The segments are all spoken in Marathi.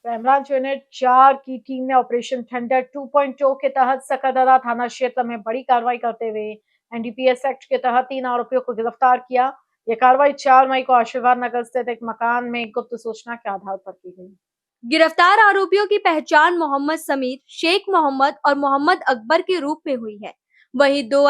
क्राइम ब्रांच यूनिट 4 की टीम ने ऑपरेशन थंडर 2.0 के तहत सकरदरा थाना क्षेत्र में बड़ी कार्रवाई करते हुए एनडीपीएस एक्ट के तहत 3 आरोपियों को गिरफ्तार किया। यह कार्रवाई 4 मई को आशीर्वाद नगर स्थित एक मकान में गुप्त सूचना के आधार पर की गई। गिरफ्तार आरोपियों की पहचान मोहम्मद समीर, शेख मोहम्मद और मोहम्मद अकबर के रूप में हुई है। वहीं दो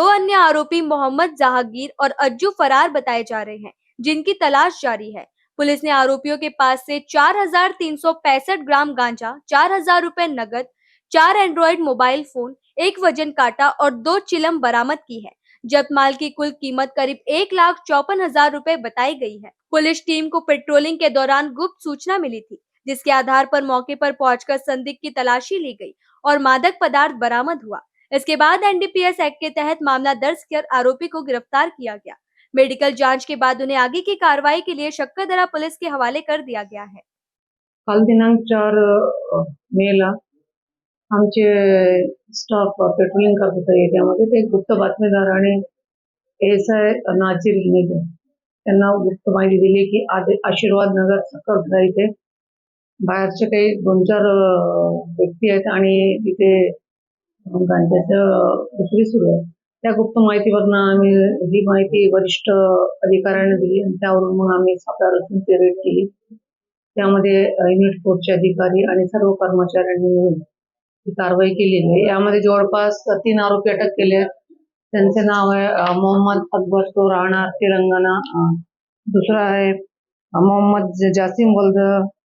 अन्य आरोपी मोहम्मद जहांगीर और अज्जू फरार बताए जा रहे हैं, जिनकी तलाश जारी है। पुलिस ने आरोपियों के पास से 4,365 ग्राम गांजा, 4,000 रुपए नगद, 4 एंड्रॉइड मोबाइल फोन, 1 वजन काटा और 2 चिलम बरामद की है। जब्त माल की कुल कीमत करीब 1,54,000 रुपए बताई गई है। पुलिस टीम को पेट्रोलिंग के दौरान गुप्त सूचना मिली थी, जिसके आधार पर मौके पर पहुंचकर संदिग्ध की तलाशी ली गई और मादक पदार्थ बरामद हुआ। इसके बाद एनडीपीएस एक्ट के तहत मामला दर्ज कर आरोपी को गिरफ्तार किया गया। मेडिकल जांच के बाद उन्हें आगे की कार्रवाई के लिए शक्करदरा पुलिस के हवाले कर दिया गया है। काल दिनांक 4 मेला आमचे स्टाफ पेट्रोलिंग करत होते एरियामध्ये ते गुप्त बातमीदाराने एएसआय नाझीर मेजर त्यांना गुप्त माहिती दिली की आशीर्वाद नगर सकरदरा इथे बाहेरचे काही 2-4 व्यक्ती आहेत आणि तिथे गांजाचं विक्री सुरू आहे। त्या गुप्त माहितीवरून आम्ही ही माहिती वरिष्ठ अधिकाऱ्यांना दिली आणि त्यावरून मग आम्ही सापळा रचून ती रेड केली। त्यामध्ये युनिट 4चे अधिकारी आणि सर्व कर्मचाऱ्यांनी मिळून ही कारवाई केलेली आहे। यामध्ये जवळपास 3 आरोपी अटक केले आहेत। त्यांचे नाव आहे मोहम्मद अकबर, तो राहणार तेलंगणा। दुसरा आहे मोहम्मद जासिम वल्द,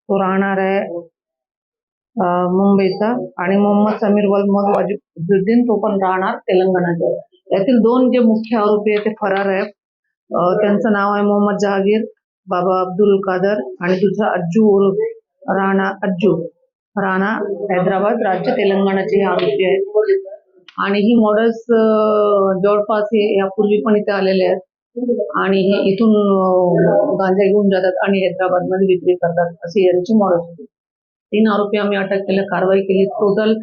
तो राहणार आहे मुंबईचा आणि मोहम्मद समीर वल्द वाजिदुद्दीन, तो पण राहणार तेलंगणाचा। यातील 2 जे मुख्य आरोपी आहेत ते फरार आहेत। त्यांचं नाव आहे मोहम्मद जहांगीर बाबा अब्दुल कादर आणि दुसरा अज्जू उर्फ राणा हैदराबाद राज्य तेलंगणाचे हे आरोपी आहेत। आणि ही मॉडेल्स जवळपास यापूर्वी पण इथे आलेले आहेत आणि हे इथून गांजा घेऊन जातात आणि हैदराबादमध्ये विक्री करतात, अशी यांची मॉडेल्स होती। 3 आरोपी आम्ही अटक केले, कारवाई केली। टोटल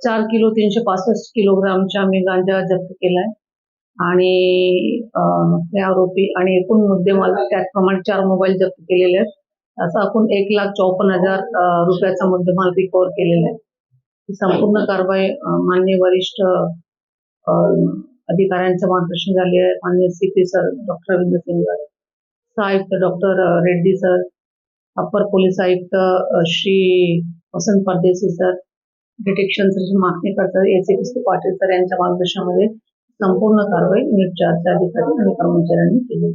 4 किलो 365 किलोग्रामचा आम्ही गांजा जप्त केलाय आणि हे आरोपी आणि एकूण मुद्देमाल त्याचप्रमाणे 4 मोबाईल जप्त केलेले आहेत। असं एकूण 1,54,000 रुपयाचा मुद्देमाल रिकव्हर केलेला आहे। ही संपूर्ण कारवाई माननीय वरिष्ठ अधिकाऱ्यांच्या मार्गदर्शन झाली आहे। माननीय CP sir doctor Ravindra Singh, सहाय्यक डॉक्टर रेड्डी सर, अपर पोलीस आयुक्त Shri Vasant Pardeshi sir, detection sir मागणी करतात एसीपी पाटील सर यांच्या मार्गदर्शनामध्ये संपूर्ण कारवाई युनिट 4च्या अधिकारी आणि कर्मचाऱ्यांनी केली।